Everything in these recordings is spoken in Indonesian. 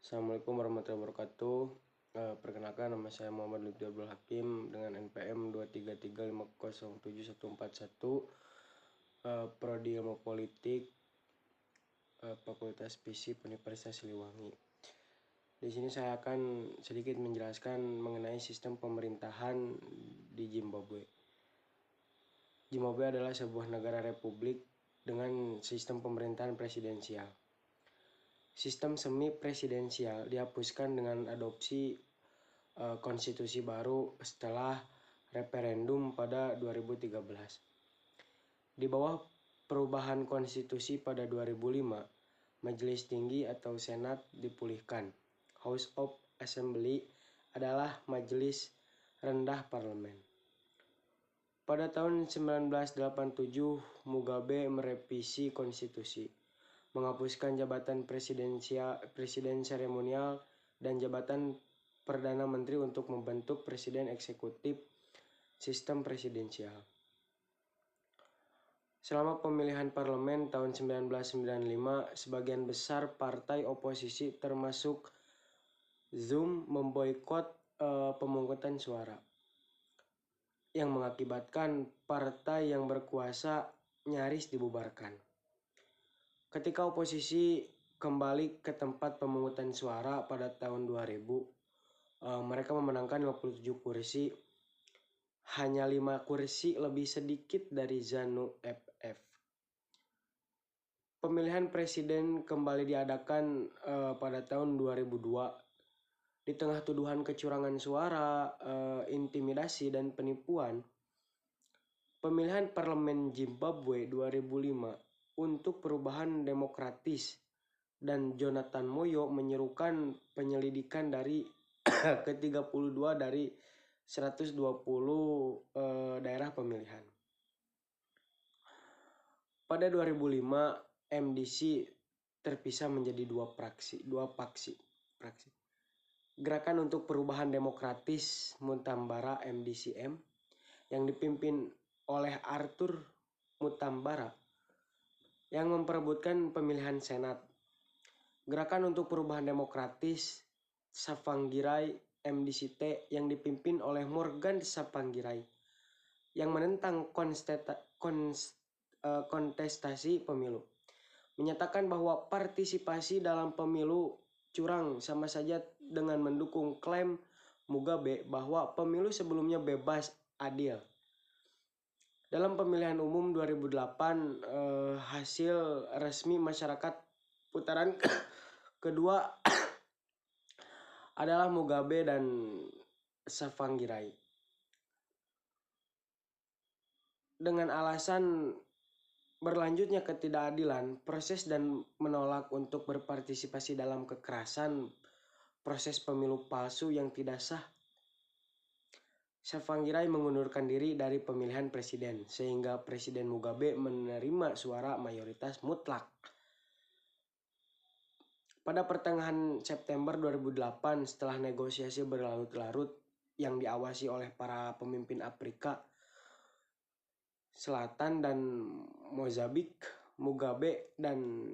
Assalamualaikum warahmatullahi wabarakatuh. Perkenalkan, nama saya Muhammad Lutfi Abdul Hakim dengan NPM 233507141, Prodi Ilmu Politik, Fakultas FISIP Universitas Siliwangi. Di sini saya akan sedikit menjelaskan mengenai sistem pemerintahan di Zimbabwe. Zimbabwe adalah sebuah negara republik dengan sistem pemerintahan presidensial. Sistem semi presidensial dihapuskan dengan adopsi konstitusi baru setelah referendum pada 2013. Di bawah perubahan konstitusi pada 2005, Majelis Tinggi atau Senat dipulihkan. House of Assembly adalah majelis rendah parlemen. Pada tahun 1987, Mugabe merevisi konstitusi, menghapuskan jabatan presiden seremonial dan jabatan Perdana Menteri untuk membentuk presiden eksekutif sistem presidensial. Selama pemilihan parlemen tahun 1995, sebagian besar partai oposisi termasuk ZUM memboikot pemungutan suara, yang mengakibatkan partai yang berkuasa nyaris dibubarkan. Ketika oposisi kembali ke tempat pemungutan suara pada tahun 2000, mereka memenangkan 57 kursi, hanya 5 kursi lebih sedikit dari ZANU-PF. Pemilihan presiden kembali diadakan pada tahun 2002. Di tengah tuduhan kecurangan suara, intimidasi, dan penipuan, pemilihan parlemen Zimbabwe 2005 untuk perubahan demokratis dan Jonathan Moyo menyerukan penyelidikan dari ke-32 dari 120 daerah pemilihan. Pada 2005, MDC terpisah menjadi dua faksi. Gerakan untuk Perubahan Demokratis Mutambara MDCM yang dipimpin oleh Arthur Mutambara yang memperebutkan pemilihan Senat. Gerakan untuk Perubahan Demokratis Tsvangirai MDCT yang dipimpin oleh Morgan Tsvangirai yang menentang kontestasi pemilu, menyatakan bahwa partisipasi dalam pemilu curang sama saja dengan mendukung klaim Mugabe bahwa pemilu sebelumnya bebas, adil. Dalam pemilihan umum 2008, hasil resmi masyarakat putaran kedua adalah Mugabe dan Tsvangirai. Dengan alasan berlanjutnya ketidakadilan, proses dan menolak untuk berpartisipasi dalam kekerasan proses pemilu palsu yang tidak sah, Tsvangirai mengundurkan diri dari pemilihan presiden, sehingga Presiden Mugabe menerima suara mayoritas mutlak. Pada pertengahan September 2008, setelah negosiasi berlarut-larut yang diawasi oleh para pemimpin Afrika Selatan dan Mozambik, Mugabe dan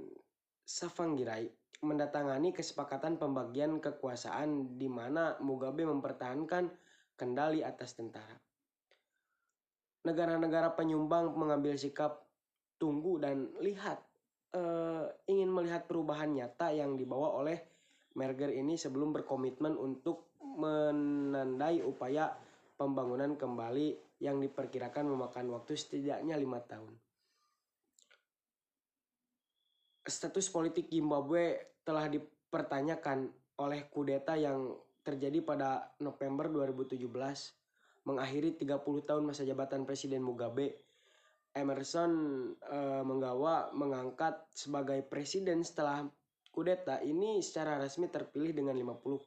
Tsvangirai mendatangani kesepakatan pembagian kekuasaan di mana Mugabe mempertahankan kendali atas tentara. Negara-negara penyumbang mengambil sikap tunggu dan lihat, ingin melihat perubahan nyata yang dibawa oleh merger ini sebelum berkomitmen untuk menandai upaya pembangunan kembali yang diperkirakan memakan waktu setidaknya 5 tahun. Status politik Zimbabwe telah dipertanyakan oleh kudeta yang terjadi pada November 2017, mengakhiri 30 tahun masa jabatan Presiden Mugabe. Emmerson Mnangagwa mengangkat sebagai presiden setelah kudeta ini secara resmi terpilih dengan 50,8%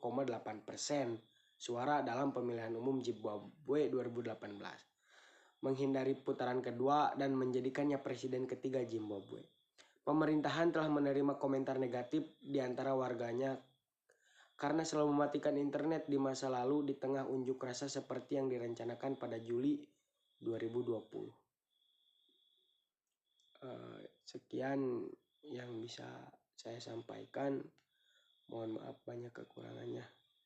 suara dalam pemilihan umum Zimbabwe 2018, menghindari putaran kedua dan menjadikannya presiden ketiga Zimbabwe. Pemerintahan telah menerima komentar negatif di antara warganya karena selalu mematikan internet di masa lalu di tengah unjuk rasa seperti yang direncanakan pada Juli 2020. Sekian yang bisa saya sampaikan. Mohon maaf banyak kekurangan.